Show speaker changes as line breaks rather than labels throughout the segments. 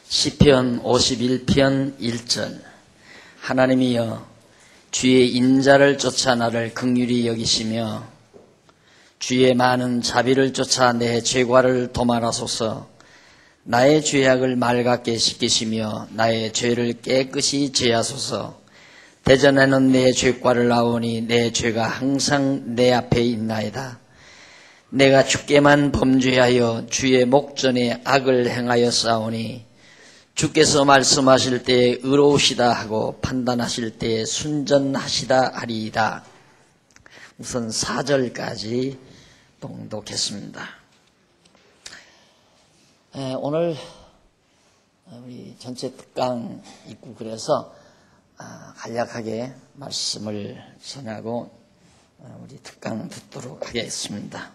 시편 51편 1절. 하나님이여, 주의 인자를 쫓아 나를 긍휼히 여기시며 주의 많은 자비를 쫓아 내 죄과를 도말하소서. 나의 죄악을 맑게 씻기시며 나의 죄를 깨끗이 제하소서. 대전에는 내 죄과를 아오니 내 죄가 항상 내 앞에 있나이다. 내가 주께만 범죄하여 주의 목전에 악을 행하여 싸우니 주께서 말씀하실 때 의로우시다 하고 판단하실 때 순전하시다 하리이다. 우선 4절까지 봉독했습니다. 오늘 우리 전체 특강 있고 그래서 간략하게 말씀을 전하고 우리 특강 듣도록 하겠습니다.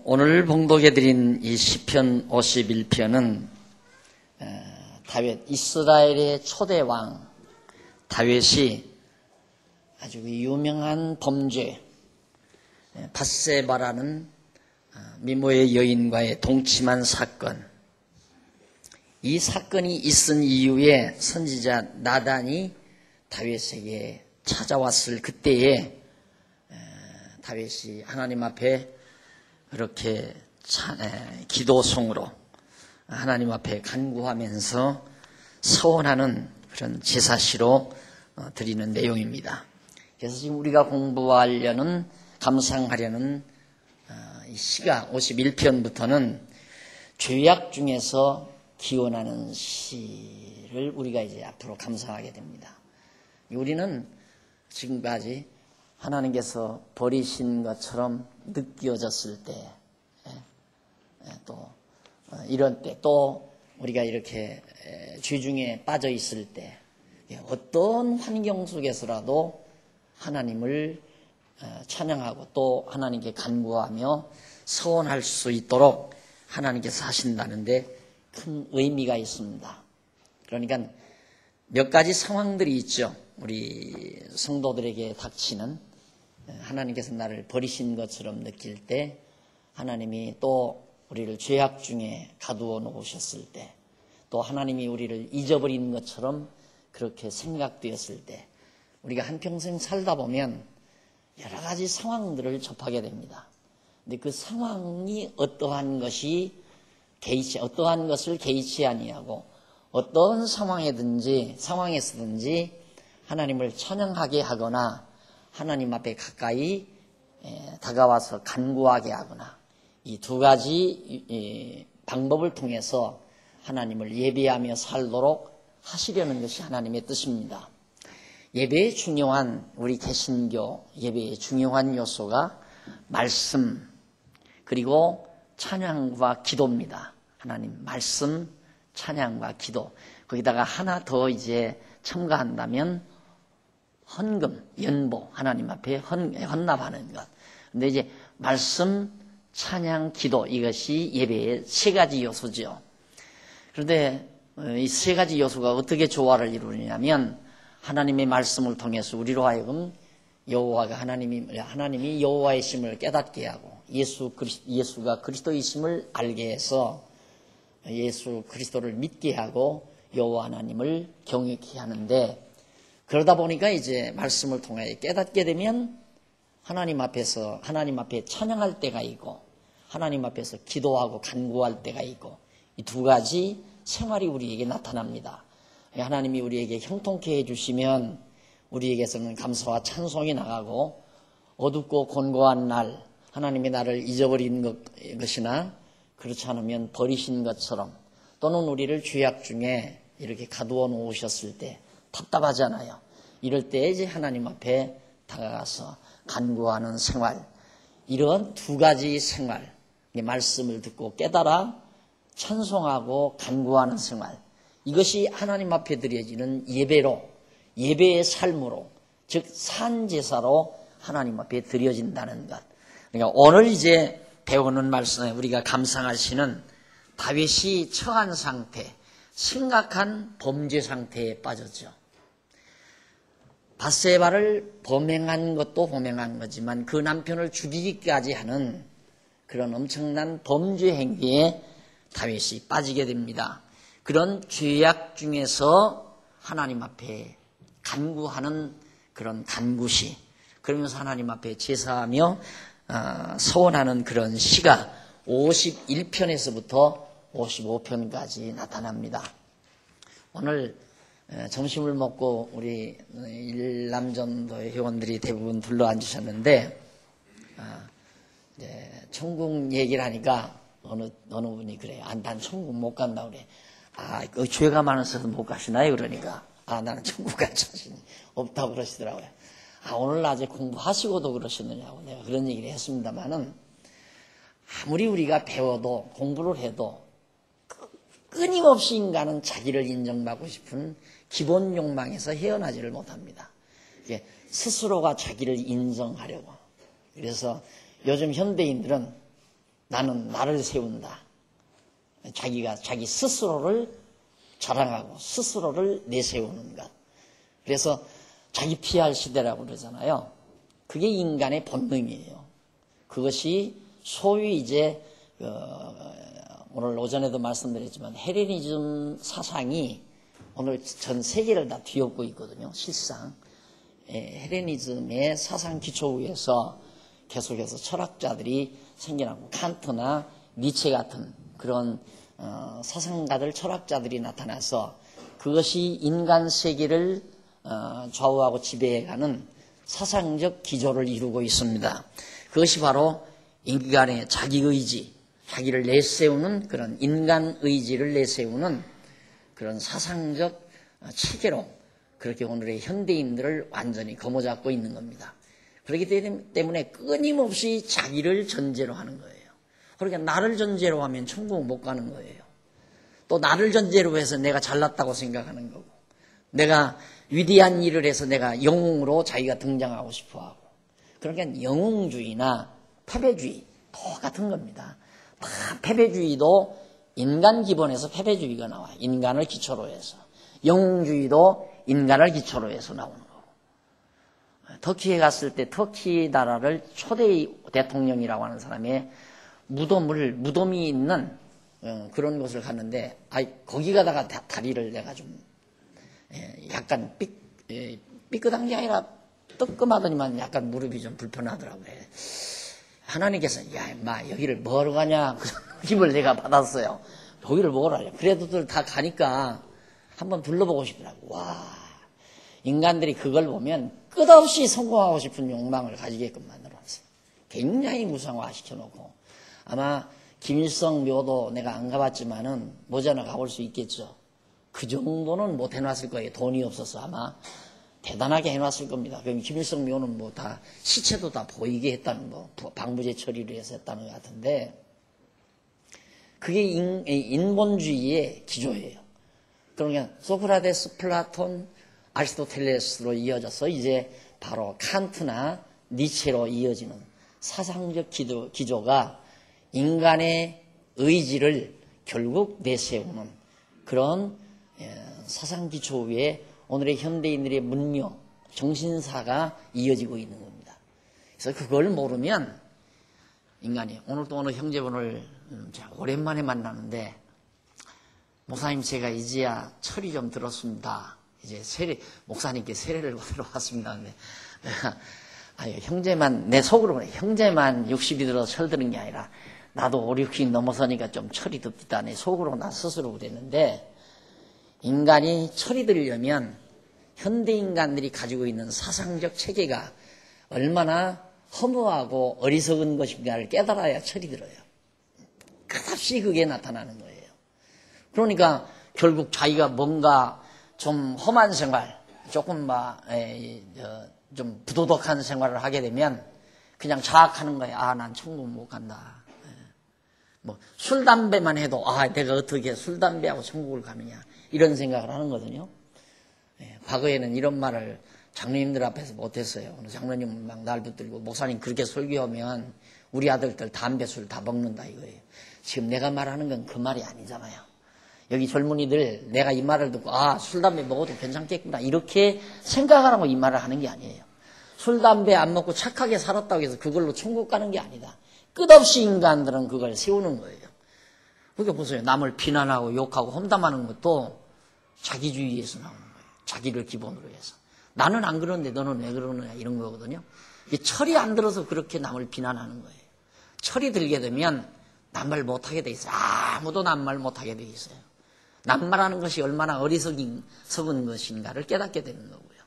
오늘 봉독해드린 이 시편 51편은 다윗, 이스라엘의 초대 왕 다윗이 아주 유명한 범죄, 밧세바라는 미모의 여인과의 동침한 사건, 이 사건이 있은 이후에 선지자 나단이 다윗에게 찾아왔을 그때에 다윗이 하나님 앞에 그렇게 기도송으로 하나님 앞에 간구하면서 서원하는 그런 제사시로 드리는 내용입니다. 그래서 지금 우리가 공부하려는, 감상하려는 이 시가 51편부터는 죄악 중에서 기원하는 시를 우리가 이제 앞으로 감상하게 됩니다. 우리는 지금까지 하나님께서 버리신 것처럼 느껴졌을 때, 또 이런 때, 또 우리가 이렇게 죄 중에 빠져 있을 때, 어떤 환경 속에서라도 하나님을 찬양하고 또 하나님께 간구하며 서원할 수 있도록 하나님께서 하신다는데 큰 의미가 있습니다. 그러니까 몇 가지 상황들이 있죠. 우리 성도들에게 닥치는, 하나님께서 나를 버리신 것처럼 느낄 때, 하나님이 또 우리를 죄악 중에 가두어 놓으셨을 때, 또 하나님이 우리를 잊어버린 것처럼 그렇게 생각되었을 때, 우리가 한평생 살다 보면 여러 가지 상황들을 접하게 됩니다. 근데 그 상황이 어떠한 것을 개의치 아니하고 어떤 상황에서든지 하나님을 찬양하게 하거나 하나님 앞에 가까이 다가와서 간구하게 하거나, 이 두 가지 방법을 통해서 하나님을 예배하며 살도록 하시려는 것이 하나님의 뜻입니다. 예배의 중요한, 우리 개신교 예배의 중요한 요소가 말씀, 그리고 찬양과 기도입니다. 하나님 말씀, 찬양과 기도, 거기다가 하나 더 이제 첨가한다면 헌금, 연보, 하나님 앞에 헌납하는 것. 근데 이제 말씀, 찬양, 기도, 이것이 예배의 세 가지 요소죠. 그런데 이 세 가지 요소가 어떻게 조화를 이루느냐면, 하나님의 말씀을 통해서 우리로 하여금 하나님이 여호와의 심을 깨닫게 하고, 예수가 그리스도이심을 알게 해서 예수 그리스도를 믿게 하고 여호와 하나님을 경외케 하는데, 그러다 보니까 이제 말씀을 통해 깨닫게 되면 하나님 앞에 찬양할 때가 있고, 하나님 앞에서 기도하고 간구할 때가 있고, 이 두 가지 생활이 우리에게 나타납니다. 하나님이 우리에게 형통케 해주시면 우리에게서는 감사와 찬송이 나가고, 어둡고 곤고한 날 하나님이 나를 잊어버린 것이나 그렇지 않으면 버리신 것처럼, 또는 우리를 죄악 중에 이렇게 가두어 놓으셨을 때 답답하잖아요. 이럴 때 이제 하나님 앞에 다가가서 간구하는 생활, 이런 두 가지 생활, 말씀을 듣고 깨달아 찬송하고 간구하는 생활, 이것이 하나님 앞에 드려지는 예배의 삶으로, 즉 산제사로 하나님 앞에 드려진다는 것. 그러니까 오늘 이제 배우는 말씀에 우리가 감상할 시는 다윗이 처한 상태, 심각한 범죄 상태에 빠졌죠. 밧세바를 범행한 것도 범행한 거지만 그 남편을 죽이기까지 하는 그런 엄청난 범죄 행위에 다윗이 빠지게 됩니다. 그런 죄악 중에서 하나님 앞에 간구하는 그런 간구시, 그러면서 하나님 앞에 제사하며 서원하는 그런 시가 51편에서부터 55편까지 나타납니다. 오늘 점심을 먹고 우리 일남전도 회원들이 대부분 둘러앉으셨는데 천국 얘기를 하니까 어느 분이 그래요. 난 천국 못 간다 그래. 죄가 많아서 못 가시나요? 그러니까 나는 천국 갈 자신이 없다고 그러시더라고요. 오늘 낮에 공부하시고도 그러셨느냐고 내가 그런 얘기를 했습니다만은, 아무리 우리가 배워도 공부를 해도 끊임없이 인간은 자기를 인정받고 싶은 기본 욕망에서 헤어나지를 못합니다. 스스로가 자기를 인정하려고. 그래서 요즘 현대인들은 나는 나를 세운다. 자기 스스로를 자랑하고 스스로를 내세우는 것. 그래서 자기 PR 시대라고 그러잖아요. 그게 인간의 본능이에요. 그것이 소위 이제 오늘 오전에도 말씀드렸지만 헬레니즘 사상이 오늘 전 세계를 다 뒤엎고 있거든요. 실상 헬레니즘의 사상 기초 위에서 계속해서 철학자들이 생겨나고 칸트나 니체 같은 그런 사상가들, 철학자들이 나타나서 그것이 인간 세계를 좌우하고 지배해가는 사상적 기조를 이루고 있습니다. 그것이 바로 인간의 자기의지, 자기를 내세우는 그런 인간 의지를 내세우는 그런 사상적 체계로 그렇게 오늘의 현대인들을 완전히 거머잡고 있는 겁니다. 그렇기 때문에 끊임없이 자기를 전제로 하는 거예요. 그러니까 나를 전제로 하면 천국 못 가는 거예요. 또 나를 전제로 해서 내가 잘났다고 생각하는 거고, 내가 위대한 일을 해서 내가 영웅으로 자기가 등장하고 싶어하고, 그러니까 영웅주의나 패배주의 똑같은 겁니다. 다 패배주의도 인간 기본에서 패배주의가 나와요. 인간을 기초로 해서. 영웅주의도 인간을 기초로 해서 나오는 거고. 터키에 갔을 때 터키 나라를 초대 대통령이라고 하는 사람의 무덤이 있는 그런 곳을 갔는데, 거기 가다가 다리를 내가 좀 약간 삐끗한 게 아니라 뜨끔하더니만 약간 무릎이 좀 불편하더라고요. 하나님께서 야 인마 여기를 뭐하러 가냐 그런 힘을 내가 받았어요. 여기를 뭐하러 가냐. 그래도들 다 가니까 한번 둘러보고 싶더라고. 와, 인간들이 그걸 보면 끝없이 성공하고 싶은 욕망을 가지게끔 만들어놨어요. 굉장히 무상화시켜놓고, 아마 김일성 묘도 내가 안 가봤지만은 모자나 가볼 수 있겠죠. 그 정도는 못 해놨을 거예요. 돈이 없어서 아마 대단하게 해놨을 겁니다. 그럼 김일성 묘는 뭐 다 시체도 다 보이게 했다는 거, 방부제 처리를 해서 했다는 것 같은데, 그게 인본주의의 기조예요. 그러니까 소크라테스, 플라톤, 아리스토텔레스로 이어져서 이제 바로 칸트나 니체로 이어지는 사상적 기조가 인간의 의지를 결국 내세우는 그런 사상 기초 위에 오늘의 현대인들의 문명, 정신사가 이어지고 있는 겁니다. 그래서 그걸 모르면 인간이, 오늘도 어느 형제분을 오랜만에 만나는데, 목사님 제가 이제야 철이 좀 들었습니다. 이제 목사님께 세례를 받으러 왔습니다. 근데 형제만, 내 속으로 그래. 형제만 60이 들어서 철 드는 게 아니라 나도 5, 60 넘어서니까 좀 철이 듭디다. 내 속으로 나 스스로 그랬는데, 인간이 철이 들려면 현대인간들이 가지고 있는 사상적 체계가 얼마나 허무하고 어리석은 것인가를 깨달아야 철이 들어요. 끝없이 그게 나타나는 거예요. 그러니까 결국 자기가 뭔가 좀 험한 생활, 조금 좀 부도덕한 생활을 하게 되면 그냥 자학하는 거예요. 난 천국 못 간다. 술, 담배만 해도 내가 어떻게 술, 담배하고 천국을 가느냐 이런 생각을 하는 거거든요. 과거에는 이런 말을 장로님들 앞에서 못했어요. 어느 장로님 막 날 붙들고 목사님 그렇게 설교하면 우리 아들들 담배, 술 다 먹는다 이거예요. 지금 내가 말하는 건 그 말이 아니잖아요. 여기 젊은이들 내가 이 말을 듣고 술, 담배 먹어도 괜찮겠구나 이렇게 생각하라고 이 말을 하는 게 아니에요. 술, 담배 안 먹고 착하게 살았다고 해서 그걸로 천국 가는 게 아니다. 끝없이 인간들은 그걸 세우는 거예요. 그게 보세요. 남을 비난하고 욕하고 험담하는 것도 자기주의에서 나오는 거예요. 자기를 기본으로 해서. 나는 안 그러는데 너는 왜 그러느냐 이런 거거든요. 철이 안 들어서 그렇게 남을 비난하는 거예요. 철이 들게 되면 남말 못하게 돼 있어요. 아무도 남말 못하게 돼 있어요. 남말하는 것이 얼마나 어리석은 것인가를 깨닫게 되는 거고요.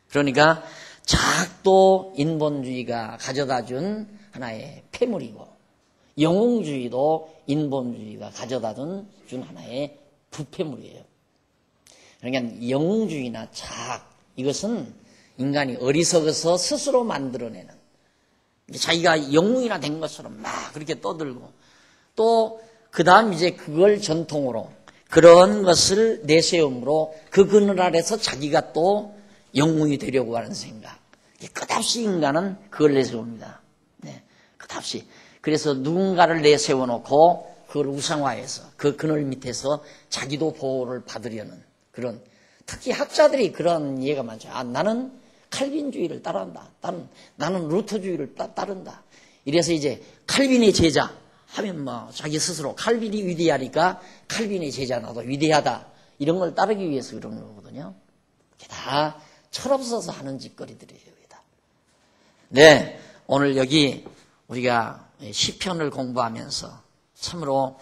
그러니까 자학도 인본주의가 가져다준 하나의 폐물이고 영웅주의도 인본주의가 가져다준 하나의 부패물이에요. 그러니까 영웅주의나 자학 이것은 인간이 어리석어서 스스로 만들어내는 자기가 영웅이나 된 것처럼 막 그렇게 떠들고 또 그 다음 이제 그걸 전통으로 그런 것을 내세움으로 그 그늘 아래서 자기가 또 영웅이 되려고 하는 생각. 끝없이 인간은 그걸 내세웁니다. 네, 끝없이. 그래서 누군가를 내세워놓고 그걸 우상화해서 그 그늘 밑에서 자기도 보호를 받으려는 그런 특히 학자들이 그런 이해가 많죠. 나는 칼빈주의를 따른다. 나는 루터주의를 따른다. 이래서 이제 칼빈의 제자 하면 자기 스스로 칼빈이 위대하니까 칼빈의 제자 나도 위대하다. 이런 걸 따르기 위해서 그런 거거든요. 다 철없어서 하는 짓거리들이에요. 네, 오늘 여기 우리가 시편을 공부하면서 참으로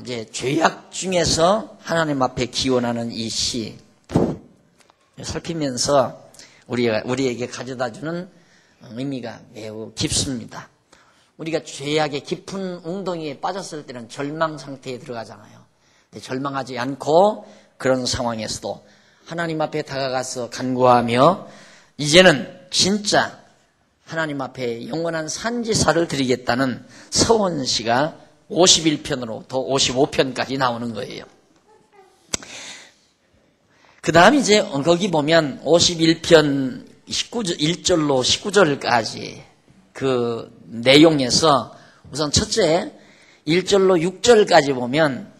이제 죄악 중에서 하나님 앞에 기원하는 이 시 살피면서 우리에게 가져다주는 의미가 매우 깊습니다. 우리가 죄악의 깊은 웅덩이에 빠졌을 때는 절망 상태에 들어가잖아요. 근데 절망하지 않고 그런 상황에서도 하나님 앞에 다가가서 간구하며 이제는 진짜 하나님 앞에 영원한 산지사를 드리겠다는 서원시가 51편으로 더 55편까지 나오는 거예요. 그 다음 이제 거기 보면 51편 1절로 19절까지 그 내용에서 우선 첫째 1절로 6절까지 보면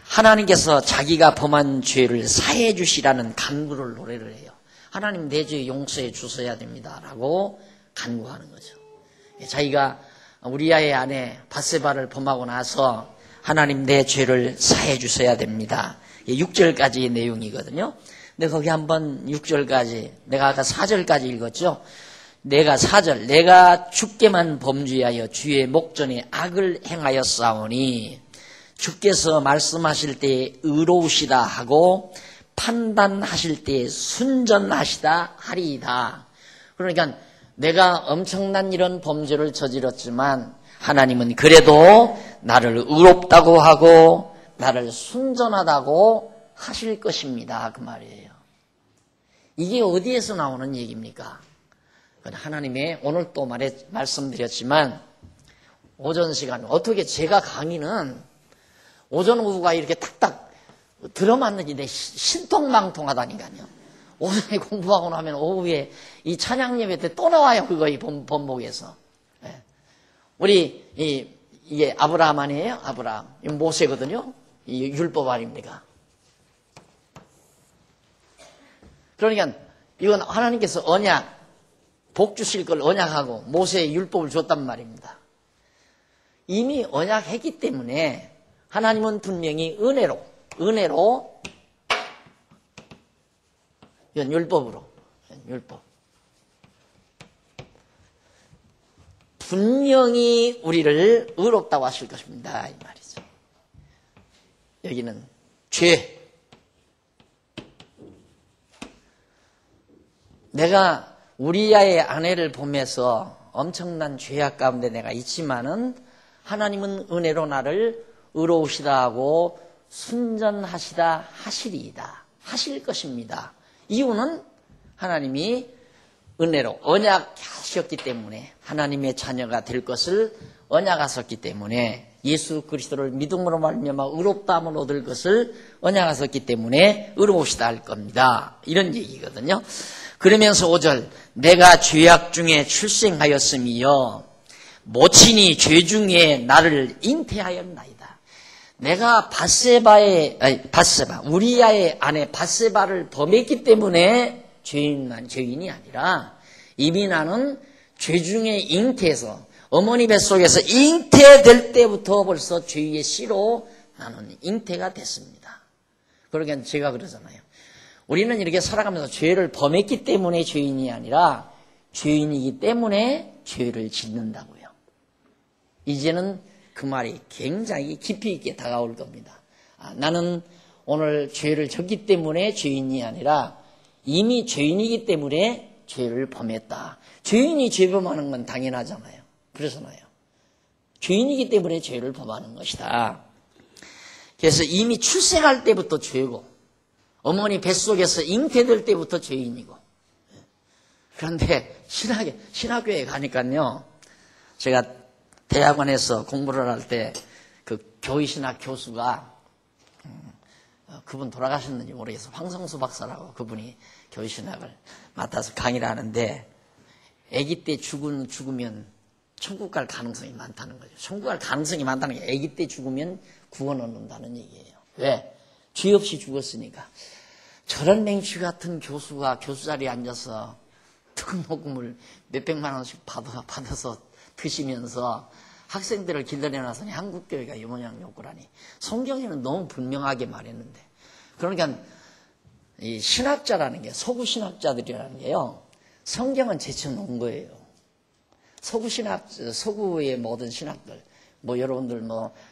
하나님께서 자기가 범한 죄를 사해 주시라는 간구를 노래를 해요. 하나님 내 죄 용서해 주셔야 됩니다 라고 간구하는 거죠. 자기가 우리아의 아내 밧세바를 범하고 나서 하나님 내 죄를 사해 주셔야 됩니다. 6절까지의 내용이거든요. 근데 거기 한번 6절까지 내가 아까 4절까지 읽었죠. 내가 4절 내가 주께만 범죄하여 주의 목전에 악을 행하였사오니 주께서 말씀하실 때 의로우시다 하고 판단하실 때 순전하시다 하리이다. 그러니까 내가 엄청난 이런 범죄를 저질렀지만 하나님은 그래도 나를 의롭다고 하고 나를 순전하다고 하실 것입니다. 그 말이에요. 이게 어디에서 나오는 얘기입니까? 하나님의 오늘 또 말씀드렸지만 오전 시간 어떻게 제가 강의는 오전 오후가 이렇게 탁탁 들어맞는지 신통망통하다니까요. 오전에 공부하고 나면 오후에 이 찬양 예배 때 또 나와요. 그거 이 본목에서. 네. 우리 이게 아브라함 아니에요? 아브라함. 이 모세거든요. 이 율법 아닙니까? 그러니까 이건 하나님께서 언약 복 주실 걸 언약하고 모세의 율법을 줬단 말입니다. 이미 언약했기 때문에 하나님은 분명히 은혜로 이건 율법 분명히 우리를 의롭다고 하실 것입니다. 이 말이죠. 여기는 죄. 내가 우리아의 아내를 보면서 엄청난 죄악 가운데 내가 있지만은 하나님은 은혜로 나를 의로우시다 하고 순전하시다 하시리이다. 하실 것입니다. 이유는 하나님이 은혜로 언약하셨기 때문에 하나님의 자녀가 될 것을 언약하셨기 때문에 예수 그리스도를 믿음으로 말미암아 의롭다함을 얻을 것을 언약하셨기 때문에 의로우시다 할 겁니다. 이런 얘기거든요. 그러면서 5절 내가 죄악 중에 출생하였으며 모친이 죄 중에 나를 잉태하였나이다. 내가 우리아의 아내 밧세바를 범했기 때문에 죄인이 아니라 이미 나는 죄 중에 잉태해서 어머니 뱃속에서 잉태될 때부터 벌써 죄의 씨로 나는 잉태가 됐습니다. 그러니까 제가 그러잖아요. 우리는 이렇게 살아가면서 죄를 범했기 때문에 죄인이 아니라 죄인이기 때문에 죄를 짓는다고요. 이제는 그 말이 굉장히 깊이 있게 다가올 겁니다. 나는 오늘 죄를 졌기 때문에 죄인이 아니라 이미 죄인이기 때문에 죄를 범했다. 죄인이 죄 범하는 건 당연하잖아요. 그러잖아요. 죄인이기 때문에 죄를 범하는 것이다. 그래서 이미 출생할 때부터 죄고 어머니 뱃속에서 잉태될 때부터 죄인이고. 그런데 신학교에 가니까요. 제가 대학원에서 공부를 할 때 그 교의신학 교수가 그분 돌아가셨는지 모르겠어요. 황성수 박사라고 그분이 교의신학을 맡아서 강의를 하는데 아기 때 죽으면 천국 갈 가능성이 많다는 거죠. 천국 갈 가능성이 많다는 게 아기 때 죽으면 구원 얻는다는 얘기예요. 왜? 죄 없이 죽었으니까. 저런 맹취 같은 교수가 교수 자리에 앉아서 특녹음을 몇백만 원씩 받아서 드시면서 학생들을 길들여놔서니 한국교회가 이 모양 욕구라니. 성경에는 너무 분명하게 말했는데. 그러니까 이 신학자라는 게 서구 신학자들이라는 게요. 성경은 제쳐놓은 거예요. 서구의 모든 신학들. 뭐 여러분들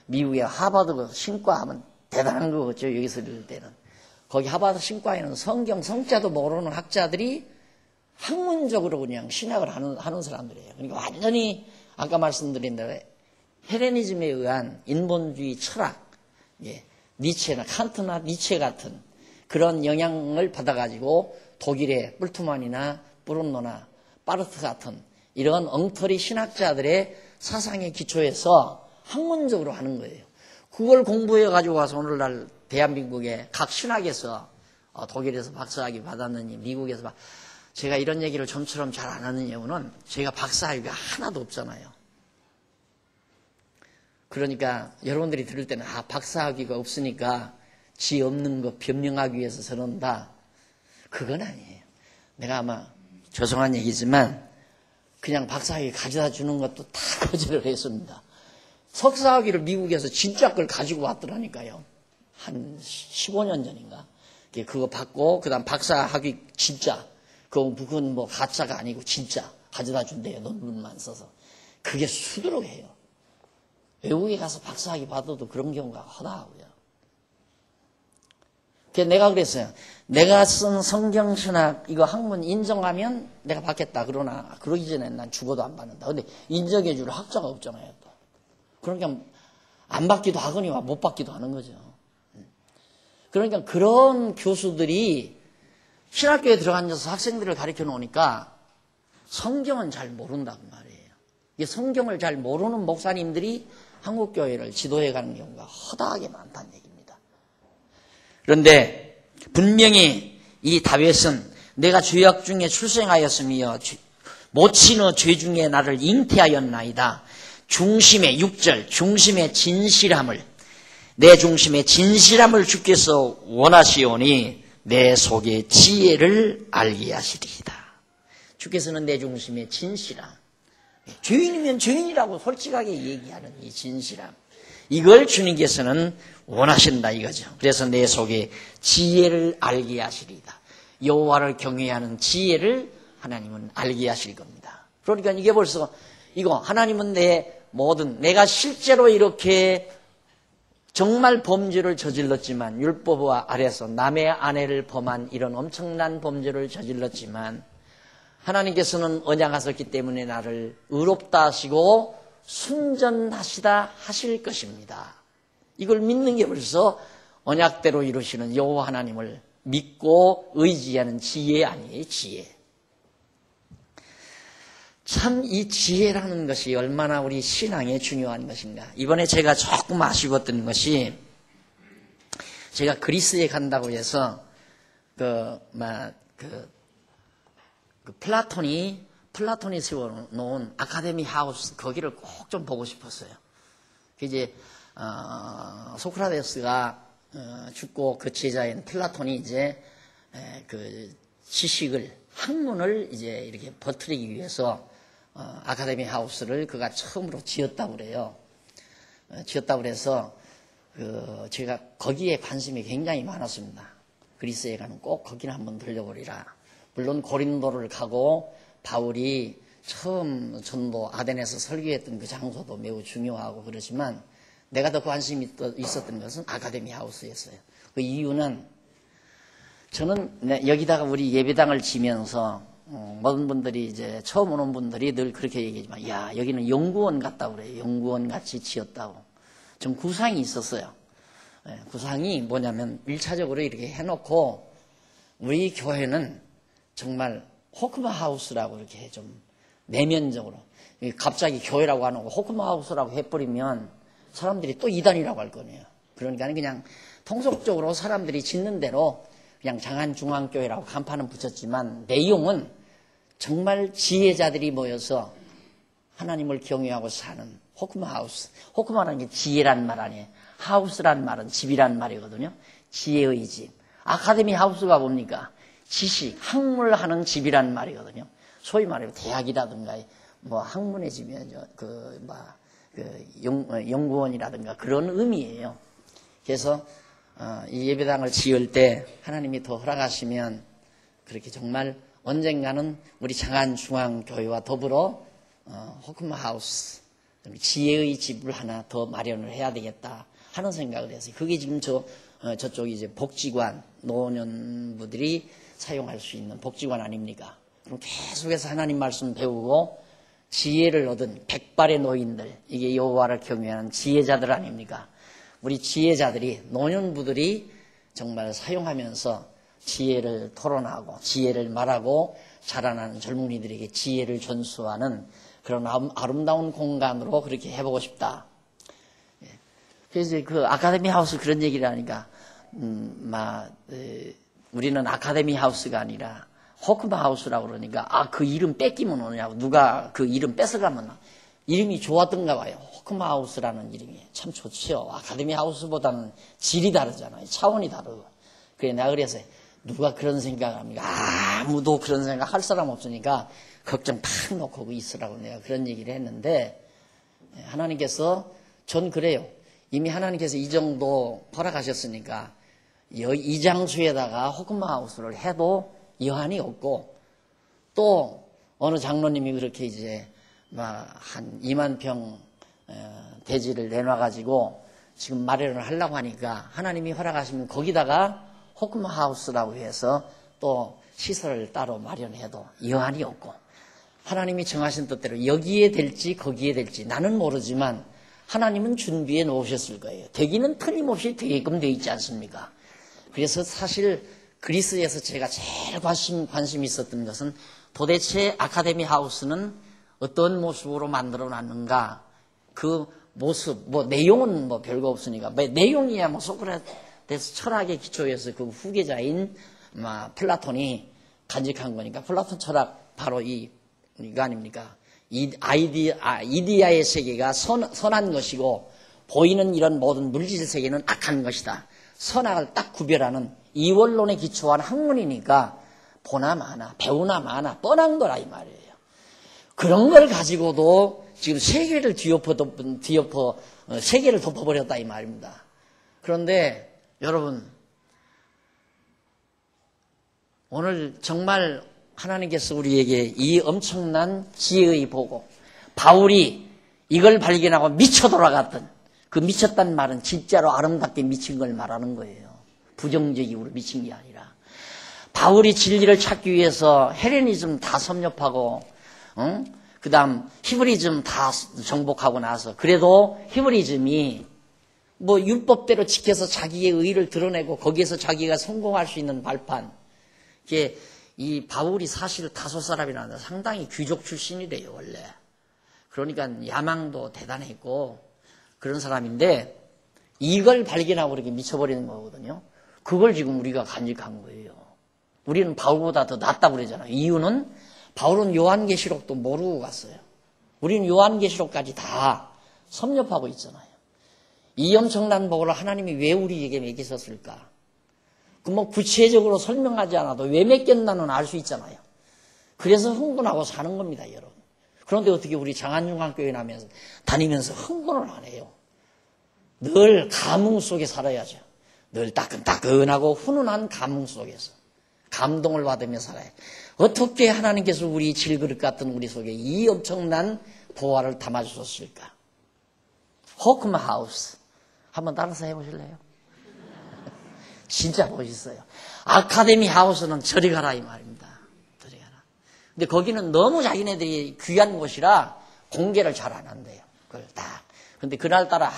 미국의 하버드 신과하면 대단한 거겠죠. 여기서 들을 때는. 거기 하버드 신과에는 성경 성자도 모르는 학자들이 학문적으로 그냥 신학을 하는 사람들이에요. 그러니까 완전히 아까 말씀드린 대로 헬레니즘에 의한 인본주의 철학, 니체나 칸트나 니체 같은 그런 영향을 받아가지고 독일의 뿔트만이나 브룬노나 파르트 같은 이런 엉터리 신학자들의 사상에 기초해서 학문적으로 하는 거예요. 그걸 공부해가지고 와서 오늘날 대한민국의 각 신학에서 독일에서 박사학위 받았느니 미국에서 제가 이런 얘기를 좀처럼 잘 안 하는 이유는 제가 박사학위가 하나도 없잖아요. 그러니까 여러분들이 들을 때는 박사학위가 없으니까 지 없는 거 변명하기 위해서 저런다. 그건 아니에요. 내가 아마 죄송한 얘기지만 그냥 박사학위 가져다 주는 것도 다 거절을 했습니다. 석사학위를 미국에서 진짜 걸 가지고 왔더라니까요. 한 15년 전인가. 그거 받고 그다음 박사학위 진짜 그건 가짜가 아니고 진짜 가져다 준대요. 논문만 써서. 그게 수두룩해요. 외국에 가서 박사학위 받아도 그런 경우가 허다하고요. 그래서 내가 그랬어요. 내가 쓴 성경신학 이거 학문 인정하면 내가 받겠다. 그러나 그러기 전에 난 죽어도 안 받는다. 근데 인정해 줄 학자가 없잖아요. 또. 그러니까 안 받기도 하거니와 못 받기도 하는 거죠. 그러니까 그런 교수들이 신학교에 들어가서 학생들을 가르쳐 놓으니까 성경은 잘 모른다고 말이에요. 이 성경을 잘 모르는 목사님들이 한국교회를 지도해 가는 경우가 허다하게 많다는 얘기입니다. 그런데 분명히 이 다윗은 내가 죄악 중에 출생하였으며 모친의 죄 중에 나를 잉태하였나이다. 중심의 6절 중심의 진실함을 내 중심의 진실함을 주께서 원하시오니 내 속의 지혜를 알게 하시리이다. 주께서는 내 중심의 진실함, 죄인이면 죄인이라고 솔직하게 얘기하는 이 진실함, 이걸 주님께서는 원하신다 이거죠. 그래서 내 속에 지혜를 알게 하시리이다. 여호와를 경외하는 지혜를 하나님은 알게 하실 겁니다. 그러니까 이게 벌써 하나님은 내가 실제로 이렇게 정말 범죄를 저질렀지만 율법과 아래서 남의 아내를 범한 이런 엄청난 범죄를 저질렀지만 하나님께서는 언약하셨기 때문에 나를 의롭다 하시고 순전하시다 하실 것입니다. 이걸 믿는 게 벌써 언약대로 이루시는 여호와 하나님을 믿고 의지하는 지혜 아니에요. 지혜. 참 이 지혜라는 것이 얼마나 우리 신앙에 중요한 것인가. 이번에 제가 조금 아쉬웠던 것이 제가 그리스에 간다고 해서 플라톤이 세워놓은 아카데미 하우스 거기를 꼭 좀 보고 싶었어요. 이제 소크라테스가 죽고 그 제자인 플라톤이 이제 그 지식을 학문을 이제 이렇게 퍼뜨리기 위해서 아카데미 하우스를 그가 처음으로 지었다고 그래요. 지었다고 그래서 제가 거기에 관심이 굉장히 많았습니다. 그리스에 가면 꼭 거기는 한번 들려보리라. 물론 고린도를 가고 바울이 처음 전도 아덴에서 설교했던 그 장소도 매우 중요하고 그렇지만 내가 더 관심이 있었던 것은 아카데미 하우스였어요. 그 이유는 저는 여기다가 우리 예배당을 지면서 모든 분들이 이제 처음 오는 분들이 늘 그렇게 얘기하지만 야 여기는 연구원 같다고 그래요. 연구원 같이 지었다고. 좀 구상이 있었어요. 구상이 뭐냐면 1차적으로 이렇게 해놓고 우리 교회는 정말 호크마 하우스라고 이렇게 좀 내면적으로 갑자기 교회라고 안 하고 호크마 하우스라고 해버리면 사람들이 또 이단이라고 할 거네요. 그러니까 그냥 통속적으로 사람들이 짓는 대로 그냥 장안중앙교회라고 간판은 붙였지만 내용은 정말 지혜자들이 모여서 하나님을 경외하고 사는 호크마 하우스. 호크마라는 게 지혜란 말 아니에요. 하우스란 말은 집이란 말이거든요. 지혜의 집. 아카데미 하우스가 뭡니까? 지식, 학문하는 집이란 말이거든요. 소위 말해 대학이라든가 뭐 학문의 집이죠. 연구원이라든가 그런 의미예요. 그래서 이 예배당을 지을 때 하나님이 더 허락하시면 그렇게 정말 언젠가는 우리 장안중앙교회와 더불어 호크마 하우스, 지혜의 집을 하나 더 마련을 해야 되겠다 하는 생각을 했어요. 그게 지금 저쪽이 이제 복지관, 노년부들이 사용할 수 있는 복지관 아닙니까? 그럼 계속해서 하나님 말씀 배우고 지혜를 얻은 백발의 노인들, 이게 여호와를 경외하는 지혜자들 아닙니까? 우리 지혜자들이, 노년부들이 정말 사용하면서 지혜를 토론하고 지혜를 말하고 자라나는 젊은이들에게 지혜를 전수하는 그런 아름다운 공간으로 그렇게 해보고 싶다. 그래서 그 아카데미 하우스 그런 얘기를 하니까 우리는 아카데미 하우스가 아니라 호크마 하우스라고 그러니까 그 이름 뺏기면 오느냐고 누가 그 이름 뺏어가면 이름이 좋았던가 봐요. 호크마 하우스라는 이름이 참 좋죠. 아카데미 하우스보다는 질이 다르잖아요. 차원이 다르고. 그래 내가 그래서 누가 그런 생각을 합니까? 아무도 그런 생각 할 사람 없으니까 걱정 팍 놓고 있으라고 내가 그런 얘기를 했는데 하나님께서 전 그래요. 이미 하나님께서 이 정도 허락하셨으니까 이 장소에다가 호크마 하우스를 해도 여한이 없고 또 어느 장로님이 그렇게 이제 한 2만 평 대지를 내놔가지고 지금 마련을 하려고 하니까 하나님이 허락하시면 거기다가 호크마 하우스라고 해서 또 시설을 따로 마련해도 여한이 없고 하나님이 정하신 뜻대로 여기에 될지 거기에 될지 나는 모르지만 하나님은 준비해 놓으셨을 거예요. 되기는 틀림없이 되게끔 되어 있지 않습니까? 그래서 사실 그리스에서 제가 제일 관심이 있었던 것은 도대체 아카데미 하우스는 어떤 모습으로 만들어 놨는가 그 모습, 내용은 별거 없으니까 내용이야 소크라테스 철학의 기초에서 그 후계자인 플라톤이 간직한 거니까 플라톤 철학 바로 이거 아닙니까? 이디아의 세계가 선한 것이고 보이는 이런 모든 물질 세계는 악한 것이다. 선악을 딱 구별하는 이원론에 기초한 학문이니까 보나 마나 배우나 마나 뻔한 거라 이 말이에요. 그런 걸 가지고도 지금 세계를 세계를 덮어버렸다 이 말입니다. 그런데 여러분 오늘 정말 하나님께서 우리에게 이 엄청난 지혜의 보고 바울이 이걸 발견하고 미쳐 돌아갔던 그 미쳤단 말은 진짜로 아름답게 미친 걸 말하는 거예요. 부정적으로 미친 게 아니라 바울이 진리를 찾기 위해서 헬레니즘 다 섭렵하고 그 다음 히브리즘 다 정복하고 나서 그래도 히브리즘이 율법대로 지켜서 자기의 의의를 드러내고 거기에서 자기가 성공할 수 있는 발판. 이게 이 바울이 사실 다소 사람이라는데 상당히 귀족 출신이래요 원래. 그러니까 야망도 대단했고 그런 사람인데 이걸 발견하고 이렇게 미쳐버리는 거거든요. 그걸 지금 우리가 간직한 거예요. 우리는 바울보다 더 낫다고 그러잖아요. 이유는 바울은 요한계시록도 모르고 갔어요. 우리는 요한계시록까지 다 섭렵하고 있잖아요. 이 엄청난 복을 하나님이 왜 우리에게 맡기셨을까? 구체적으로 설명하지 않아도 왜 맡겼나는 알 수 있잖아요. 그래서 흥분하고 사는 겁니다, 여러분. 그런데 어떻게 우리 장안중앙교회 다니면서 흥분을 안 해요. 늘 감흥 속에 살아야죠. 늘 따끈따끈하고 훈훈한 감흥 속에서 감동을 받으며 살아요. 어떻게 하나님께서 우리 질그릇 같은 우리 속에 이 엄청난 보화를 담아주셨을까? 호크마 하우스 한번 따라서 해보실래요? 진짜 멋있어요. 아카데미 하우스는 저리 가라 이 말입니다. 저리 가라. 근데 거기는 너무 자기네들이 귀한 곳이라 공개를 잘 안 한대요. 그걸 딱. 근데 그날따라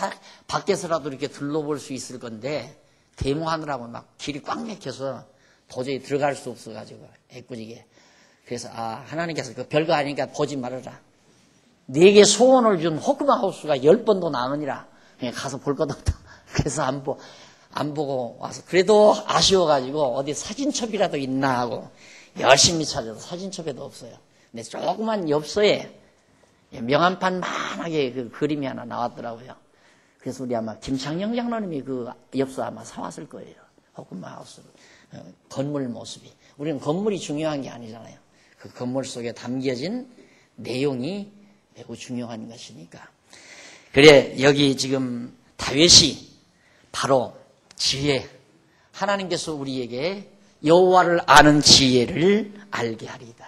밖에서라도 이렇게 둘러볼 수 있을 건데 데모하느라고 막 길이 꽉 막혀서 도저히 들어갈 수 없어가지고 애꾸지게. 그래서 하나님께서 그 별거 아니니까 보지 말아라. 네게 소원을 준 호크마 하우스가 10번도 나으니라. 그냥 가서 볼 것도 없다. 그래서 안 보고 와서 그래도 아쉬워가지고 어디 사진첩이라도 있나 하고 열심히 찾아도 사진첩에도 없어요. 근데 조그만 엽서에 명함판 만하게 그 그림이 하나 나왔더라고요. 그래서 우리 아마 김창영 장로님이 그 엽서 아마 사왔을 거예요. 호크마 하우스 건물 모습이. 우리는 건물이 중요한 게 아니잖아요. 그 건물 속에 담겨진 내용이 매우 중요한 것이니까. 그래 여기 지금 다윗이 바로 지혜, 하나님께서 우리에게 여호와를 아는 지혜를 알게 하리다.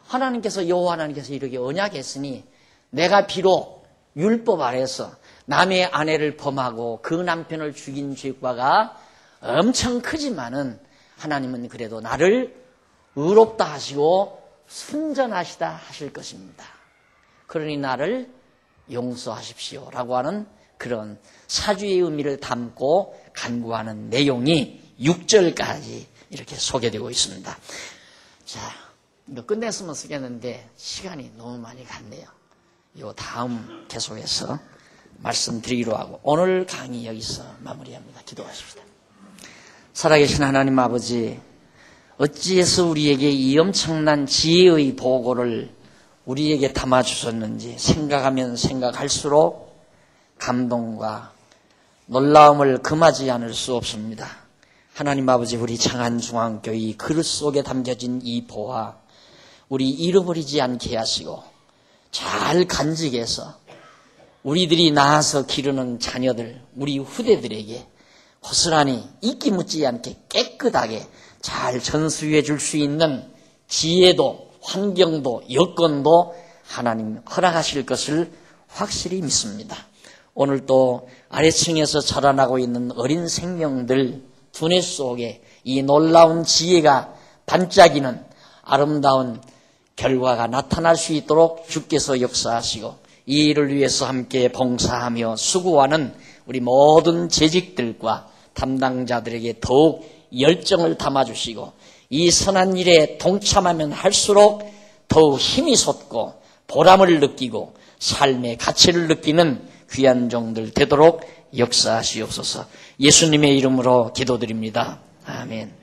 하나님께서 여호와 하나님께서 이렇게 언약했으니 내가 비록 율법 아래서 남의 아내를 범하고 그 남편을 죽인 죄과가 엄청 크지만은 하나님은 그래도 나를 의롭다 하시고 순전하시다 하실 것입니다. 그러니 나를 용서하십시오라고 하는 그런 사주의 의미를 담고 간구하는 내용이 6절까지 이렇게 소개되고 있습니다. 자, 이거 끝냈으면 쓰겠는데 시간이 너무 많이 갔네요. 이 다음 계속해서 말씀드리기로 하고 오늘 강의 여기서 마무리합니다. 기도하십시다. 살아계신 하나님 아버지, 어찌해서 우리에게 이 엄청난 지혜의 보고를 우리에게 담아주셨는지 생각하면 생각할수록 감동과 놀라움을 금하지 않을 수 없습니다. 하나님 아버지, 우리 장안중앙교회 그릇 속에 담겨진 이 보화 우리 잃어버리지 않게 하시고 잘 간직해서 우리들이 낳아서 기르는 자녀들, 우리 후대들에게 고스란히 이끼 묻지 않게 깨끗하게 잘 전수해 줄 수 있는 지혜도 환경도 여건도 하나님 허락하실 것을 확실히 믿습니다. 오늘 또 아래층에서 자라나고 있는 어린 생명들 두뇌 속에 이 놀라운 지혜가 반짝이는 아름다운 결과가 나타날 수 있도록 주께서 역사하시고 이 일을 위해서 함께 봉사하며 수고하는 우리 모든 재직들과 담당자들에게 더욱 열정을 담아주시고 이 선한 일에 동참하면 할수록 더욱 힘이 솟고 보람을 느끼고 삶의 가치를 느끼는 귀한 종들 되도록 역사하시옵소서. 예수님의 이름으로 기도드립니다. 아멘.